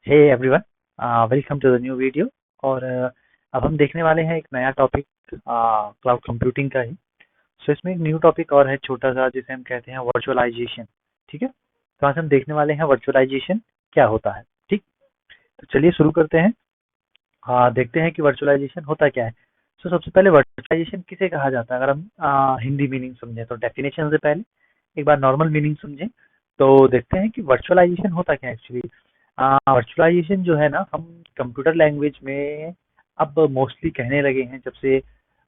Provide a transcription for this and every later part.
Hey everyone, welcome to the new video. और अब हम देखने वाले हैं एक नया टॉपिक क्लाउड कंप्यूटिंग का ही। सो इसमें एक न्यू टॉपिक और है छोटा सा, जिसे हम कहते हैं वर्चुअलाइजेशन। ठीक है, तो आज हम देखने वाले हैं वर्चुअलाइजेशन क्या होता है। ठीक, तो चलिए शुरू करते हैं। देखते हैं कि वर्चुअलाइजेशन होता क्या है। सो सबसे पहले वर्चुअलाइजेशन किसे कहा जाता है, अगर हम हिंदी मीनिंग समझें तो डेफिनेशन से पहले एक बार नॉर्मल मीनिंग समझें। तो देखते हैं कि वर्चुअलाइजेशन होता क्या है एक्चुअली। वर्चुअलाइजेशन जो है ना, हम कंप्यूटर लैंग्वेज में अब मोस्टली कहने लगे हैं जब से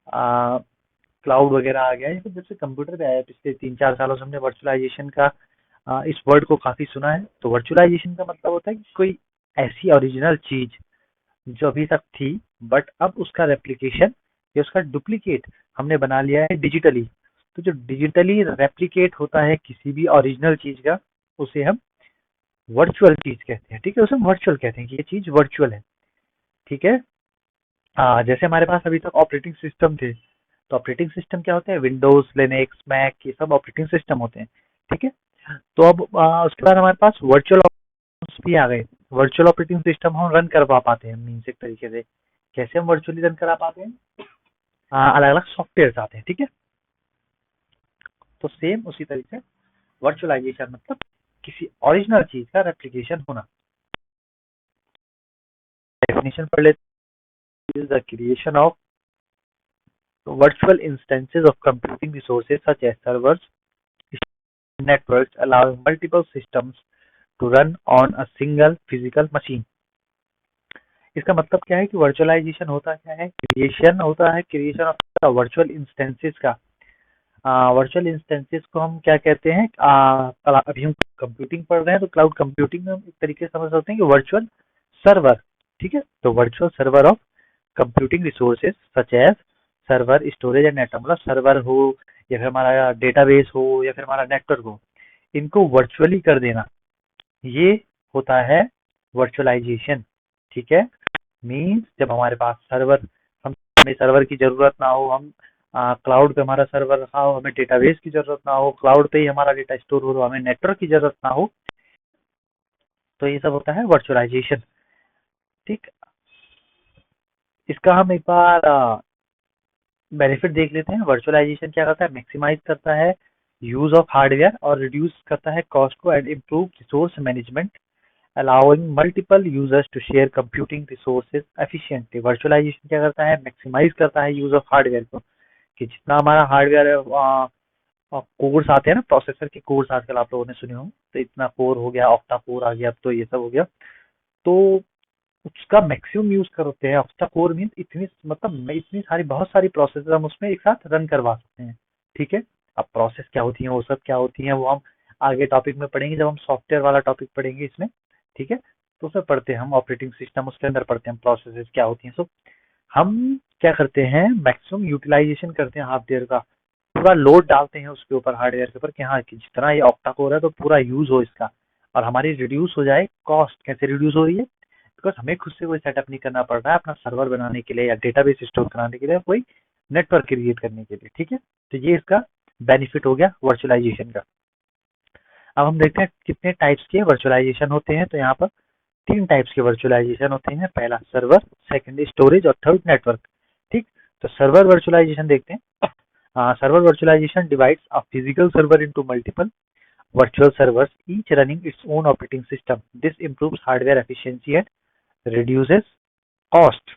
क्लाउड वगैरह आ गया है, या फिर जब से कंप्यूटर पे आया है। पिछले 3-4 सालों से हमने वर्चुअलाइजेशन का इस वर्ड को काफी सुना है। तो वर्चुअलाइजेशन का मतलब होता है कि कोई ऐसी ओरिजिनल चीज जो अभी तक थी, बट अब उसका रेप्लिकेशन या उसका डुप्लीकेट हमने बना लिया है डिजिटली। तो जो डिजिटली रेप्लिकेट होता है किसी भी ओरिजिनल चीज का, उसे हम वर्चुअल चीज कहते हैं। ठीक है, उसे हम वर्चुअल कहते हैं कि ये चीज वर्चुअल है। ठीक है। जैसे हमारे पास अभी तक ऑपरेटिंग सिस्टम थे, तो ऑपरेटिंग सिस्टम क्या होते हैं? विंडोज, लिनक्स, मैक, ये सब ऑपरेटिंग सिस्टम होते हैं। ठीक है। तो अब उसके बाद हमारे पास वर्चुअल भी आ गए। वर्चुअल ऑपरेटिंग सिस्टम हम रन करवा पाते हैं मीन्स एक तरीके से। कैसे हम वर्चुअली रन करा पाते हैं? अलग अलग सॉफ्टवेयर आते हैं। ठीक है, तो सेम उसी तरीके से वर्चुअलाइजेशन मतलब किसी ओरिजिनल चीज का रेप्लिकेशन होना। डेफिनेशन पढ़ लेते हैं। The creation of virtual instances of computing resources such as servers, networks, allowing multiple systems to run on a single physical machine। इसका मतलब क्या है कि वर्चुअलाइजेशन होता क्या है? क्रिएशन होता है, क्रिएशन ऑफ वर्चुअल इंस्टेंसेस का। वर्चुअल इंस्टेंसेस को हम क्या कहते हैं? अभी हम कंप्यूटिंग पढ़ रहे हैं, तो क्लाउड कंप्यूटिंग में हम एक तरीके से समझ सकते हैं कि वर्चुअल सर्वर। ठीक है, तो virtual server of computing resources such as server, storage and network. मतलब सर्वर हो, या फिर हमारा डेटाबेस हो, या फिर हमारा नेटवर्क हो, इनको वर्चुअली कर देना, ये होता है वर्चुअलाइजेशन। ठीक है, मीन्स जब हमारे पास सर्वर, हमें सर्वर की जरूरत ना हो, हम क्लाउड पे हमारा सर्वर रखा हो, हमें डेटाबेस की जरूरत ना हो, क्लाउड पे ही हमारा डेटा स्टोर हो, हमें नेटवर्क की जरूरत ना हो, तो ये सब होता है वर्चुअलाइजेशन। ठीक, इसका हम एक बार बेनिफिट देख लेते हैं। वर्चुअलाइजेशन क्या करता है? मैक्सिमाइज करता है यूज ऑफ हार्डवेयर और रिड्यूस करता है कॉस्ट को, and improve resource management, allowing multiple users to share computing resources efficiently. Virtualisation क्या करता है? मैक्सिमाइज करता है यूज ऑफ हार्डवेयर को, कि जितना हमारा हार्डवेयर है, कोर्स आते हैं ना, प्रोसेसर के कोर्स आजकल आप लोगों ने सुने हो, तो इतना कोर हो गया, ऑक्टा कोर आ गया, अब तो ये सब हो गया। तो उसका मैक्सिमम यूज करते हैं। ऑक्टा कोर मीन इतनी, मतलब इतनी सारी, बहुत सारी प्रोसेस हम उसमें एक साथ रन करवा सकते हैं। ठीक है, अब प्रोसेस क्या होती है, वो सब क्या होती है, वो हम आगे टॉपिक में पढ़ेंगे, जब हम सॉफ्टवेयर वाला टॉपिक पढ़ेंगे इसमें। ठीक है, तो उसमें पढ़ते हैं हम ऑपरेटिंग सिस्टम, उसके अंदर पढ़ते हैं प्रोसेसेस क्या होती हैं। सो हम क्या करते हैं? मैक्सिमम यूटिलाइजेशन करते हैं हार्डवेयर का, पूरा लोड डालते हैं उसके ऊपर, हार्डवेयर के ऊपर, कि हाँ, कि जितना ये ऑक्टा कोर है तो पूरा यूज हो इसका, और हमारी रिड्यूस हो जाए कॉस्ट। कैसे रिड्यूस हो रही है? बिकॉज हमें खुद से कोई सेटअप नहीं करना पड़ रहा है अपना सर्वर बनाने के लिए, या डेटाबेस स्टोर कराने के लिए, कोई नेटवर्क क्रिएट करने के लिए। ठीक है, तो ये इसका बेनिफिट हो गया वर्चुअलाइजेशन का। अब हम देखते हैं कितने टाइप्स के वर्चुअलाइजेशन होते हैं। तो यहाँ पर 3 टाइप्स के वर्चुअलाइजेशन होते हैं। पहला सर्वर, सेकंड स्टोरेज, और थर्ड नेटवर्क। ठीक, तो सर्वर वर्चुअलाइजेशन देखते हैं। Server virtualisation divides a physical server into multiple virtual servers, each running its own operating system. This improves hardware efficiency and reduces cost।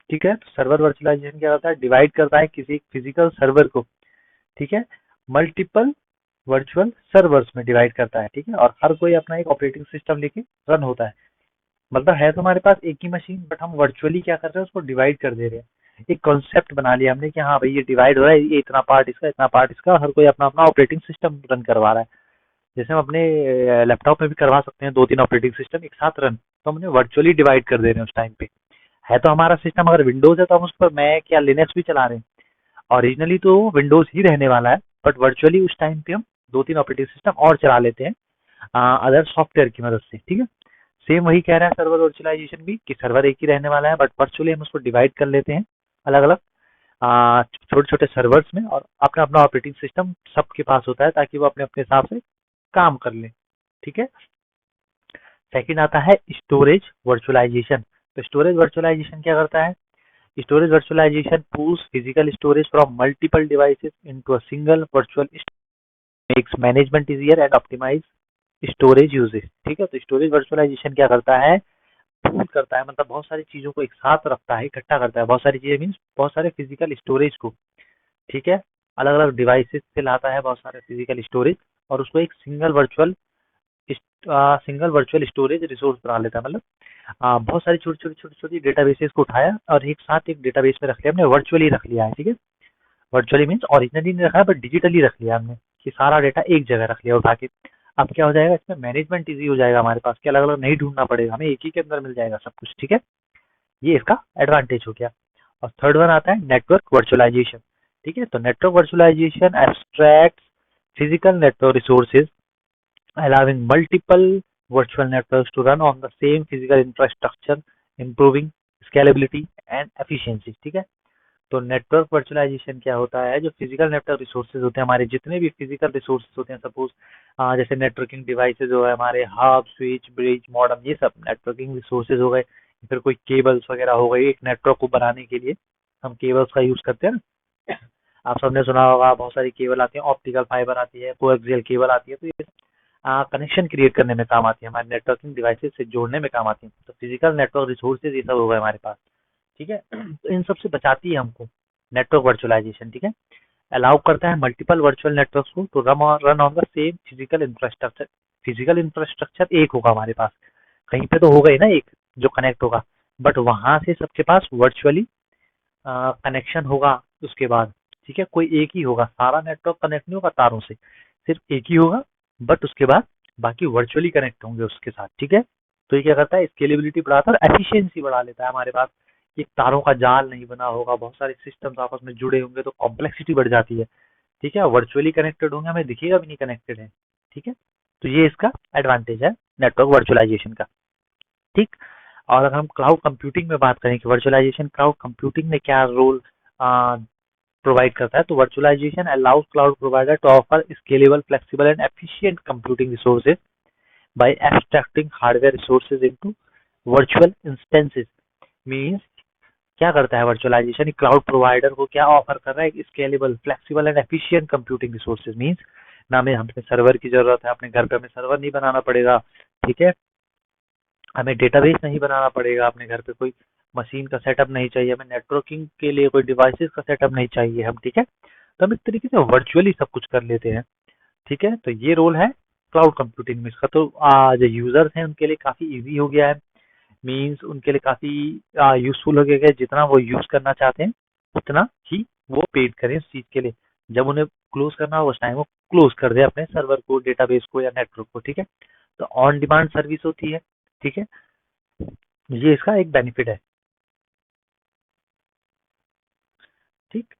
ठीक है, तो सर्वर वर्चुअलाइजेशन क्या होता है? डिवाइड करता है किसी फिजिकल सर्वर को, ठीक है, मल्टीपल वर्चुअल सर्वर्स में डिवाइड करता है। ठीक है, और हर कोई अपना एक ऑपरेटिंग सिस्टम लेके रन होता है। मतलब है तो हमारे पास एक ही मशीन, बट हम वर्चुअली क्या कर रहे हैं? उसको डिवाइड कर दे रहे हैं। एक कॉन्सेप्ट बना लिया हमने कि हाँ भाई, ये डिवाइड हो रहा है, ये इतना पार्ट इसका, इतना पार्ट इसका, और हर कोई अपना अपना ऑपरेटिंग सिस्टम रन करवा रहा है। जैसे हम अपने लैपटॉप में भी करवा सकते हैं 2-3 ऑपरेटिंग सिस्टम एक साथ रन, तो हमने वर्चुअली डिवाइड कर दे रहे हैं उस टाइम पे। है तो हमारा सिस्टम अगर विंडोज है, तो हम उस पर मैक या लिनक्स भी चला रहे हैं। ओरिजिनली तो विंडोज ही रहने वाला है, बट वर्चुअली उस टाइम पे हम 2-3 ऑपरेटिंग सिस्टम और चला लेते हैं अदर सॉफ्टवेयर की मदद से। ठीक है, सेम वही कह रहा है सर्वर वर्चुअलाइजेशन भी, कि सर्वर एक ही रहने वाला है, बट वर्चुअली हम उसको डिवाइड कर लेते हैं अलग अलग छोटे छोटे सर्वर्स में, और अपना अपना ऑपरेटिंग सिस्टम सबके पास होता है, ताकि वो अपने अपने हिसाब से काम कर ले। ठीक है, सेकंड आता है स्टोरेज वर्चुअलाइजेशन। तो स्टोरेज वर्चुअलाइजेशन क्या करता है? Storage virtualisation pulls physical storage from multiple devices into a single virtual, makes management easier and optimise storage usage. ठीक है, तो स्टोरेज वर्चुअलाइजेशन क्या करता है? पूल करता है, मतलब बहुत सारी चीजों को एक साथ रखता है, इकट्ठा करता है, बहुत सारी चीजें मीन्स बहुत सारे फिजिकल स्टोरेज को। ठीक है, अलग अलग डिवाइसेस से लाता है बहुत सारे फिजिकल स्टोरेज और उसको एक सिंगल वर्चुअल स्टोरेज रिसोर्स बना लेता है। मतलब बहुत सारी छोटी छोटी छोटी छोटी डेटाबेसेस को उठाया और एक साथ एक डेटाबेस में रख लिया हमने, वर्चुअली रख लिया है। ठीक है, वर्चुअली मीन्स ओरिजिनली नहीं रखा है बट डिजिटली रख लिया हमने, कि सारा डेटा एक जगह रख लिया उठा के। अब क्या हो जाएगा, इसमें मैनेजमेंट इजी हो जाएगा हमारे पास, कि अलग अलग नहीं ढूंढना पड़ेगा, हमें एक ही के अंदर मिल जाएगा सब कुछ। ठीक है, ये इसका एडवांटेज हो गया। और थर्ड वन आता है नेटवर्क वर्चुअलाइजेशन। ठीक है, तो network virtualisation abstract physical network resources allowing multiple virtual networks to run on the same physical infrastructure, improving scalability and efficiency। ठीक है, तो नेटवर्क वर्चुअलाइजेशन क्या होता है, जो फिजिकल नेटवर्क रिसोर्सेज होते हैं हमारे, जितने भी फिजिकल रिसोर्सेज होते हैं, सपोज जैसे नेटवर्किंग डिवाइसेज हो गए हमारे, हब स्विच ब्रिज मॉडेम, ये सब नेटवर्किंग रिसोर्सेज हो गए। फिर कोई केबल्स वगैरह हो गई, एक नेटवर्क को बनाने के लिए हम केबल्स का यूज करते हैं ना। आप सबने सुना होगा, बहुत सारी केबल आती है, ऑप्टिकल फाइबर आती है, कोएक्सियल केबल आती है, तो ये कनेक्शन क्रिएट करने में काम आती है, हमारे नेटवर्किंग डिवाइसेस से जोड़ने में काम आती है। तो फिजिकल नेटवर्क रिसोर्सेज ये सब हो गए हमारे पास। ठीक है, तो इन सब से बचाती है हमको नेटवर्क वर्चुअलाइजेशन। ठीक है, अलाउ करता है मल्टीपल वर्चुअल नेटवर्क्स को to run on the same physical infrastructure. Physical infrastructure एक होगा हमारे पास, कहीं पे तो होगा ही ना एक जो कनेक्ट होगा, बट वहां से सबके पास वर्चुअली कनेक्शन होगा उसके बाद। ठीक है, कोई एक ही होगा, सारा नेटवर्क कनेक्ट नहीं होगा तारों से, सिर्फ एक ही होगा, बट उसके बाद बाकी वर्चुअली कनेक्ट होंगे उसके साथ। ठीक है, तो ये क्या करता है, स्केलेबिलिटी बढ़ाता है और एफिशिएंसी बढ़ा लेता है। हमारे पास एक तारों का जाल नहीं बना होगा, बहुत सारे सिस्टम्स आपस में जुड़े होंगे तो कॉम्प्लेक्सिटी बढ़ जाती है। ठीक है, वर्चुअली कनेक्टेड होंगे, हमें दिखेगा भी नहीं कनेक्टेड है। ठीक है, तो ये इसका एडवांटेज है नेटवर्क वर्चुअलाइजेशन का। ठीक, और अगर हम क्लाउड कंप्यूटिंग में बात करें कि वर्चुअलाइजेशन क्लाउड कंप्यूटिंग में क्या रोल प्रोवाइड करता है, तो virtualisation allows cloud provider to offer scalable flexible and efficient computing resources by abstracting hardware resources into virtual instances. Means क्या करता है वर्चुअलाइजेशन, क्लाउड प्रोवाइडर को क्या ऑफर कर रहा है, scalable flexible and efficient computing resources. Means ना हमें अपने सर्वर की जरूरत है, अपने घर पे हमें सर्वर नहीं बनाना पड़ेगा। ठीक है, हमें डेटाबेस नहीं बनाना पड़ेगा, अपने घर पे कोई मशीन का सेटअप नहीं चाहिए, हमें नेटवर्किंग के लिए कोई डिवाइसेस का सेटअप नहीं चाहिए हम। ठीक है, तो हम इस तरीके से वर्चुअली सब कुछ कर लेते हैं। ठीक है, तो ये रोल है क्लाउड कंप्यूटिंग में इसका। तो जो यूजर्स हैं उनके लिए काफी इजी हो गया है, मीन्स उनके लिए काफी यूजफुल हो गया है। जितना वो यूज करना चाहते हैं उतना ही वो पेड करें उस चीज के लिए, जब उन्हें क्लोज करना हो उस टाइम वो क्लोज कर दे अपने सर्वर को, डेटाबेस को या नेटवर्क को। ठीक है, तो ऑन डिमांड सर्विस होती है। ठीक है, ये इसका एक बेनिफिट है। ठीक,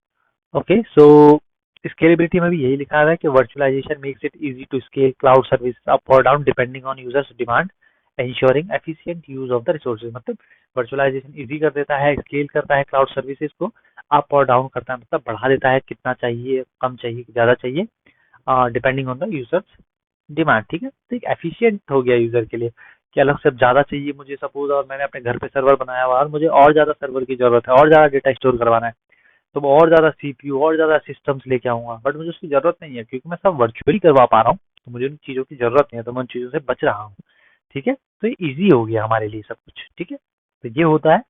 ओके, सो स्केलेबिलिटी में भी यही लिखा हुआ है कि virtualisation makes it easy to scale cloud service up और down depending on users demand, ensuring efficient use of the resources। मतलब वर्चुअलाइजेशन इजी कर देता है, स्केल करता है क्लाउड सर्विसेज को, अप और डाउन करता है, मतलब बढ़ा देता है, कितना चाहिए, कम चाहिए, ज्यादा चाहिए, depending on the users demand. ठीक है, तो एक एफिशिएंट हो गया यूजर के लिए, कि अलग से ज्यादा चाहिए मुझे सपोज, और मैंने अपने घर पे सर्वर बनाया हुआ है और मुझे और ज्यादा सर्वर की जरूरत है, और ज्यादा डेटा स्टोर करवाना है, तो मैं और ज्यादा सीपीयू और ज्यादा सिस्टम्स लेके आऊंगा, बट मुझे उसकी जरूरत नहीं है क्योंकि मैं सब वर्चुअली करवा पा रहा हूँ, तो मुझे उन चीजों की जरूरत नहीं है, तो मैं उन चीजों से बच रहा हूँ। ठीक है, तो ये इजी हो गया हमारे लिए सब कुछ। ठीक है, तो ये होता है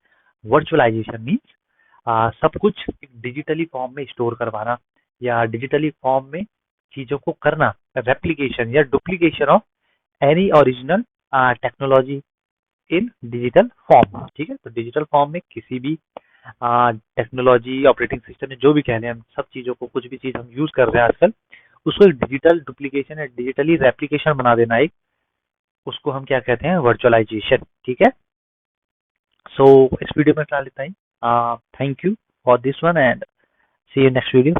वर्चुअलाइजेशन मीन्स सब कुछ डिजिटली फॉर्म में स्टोर करवाना, या डिजिटली फॉर्म में चीजों को करना, रेप्लिकेशन या duplication of any original technology in digital form. ठीक है, तो डिजिटल फॉर्म में किसी भी टेक्नोलॉजी, ऑपरेटिंग सिस्टम, जो भी कह लें हम, सब चीजों को, कुछ भी चीज हम यूज कर रहे हैं आजकल, उसको एक डिजिटल डुप्लीकेशन या डिजिटली रेप्लिकेशन बना देना, एक उसको हम क्या कहते हैं, वर्चुअलाइजेशन। ठीक है, सो इस वीडियो में फिलहाल इतना ही। Thank you for this one and see you next video.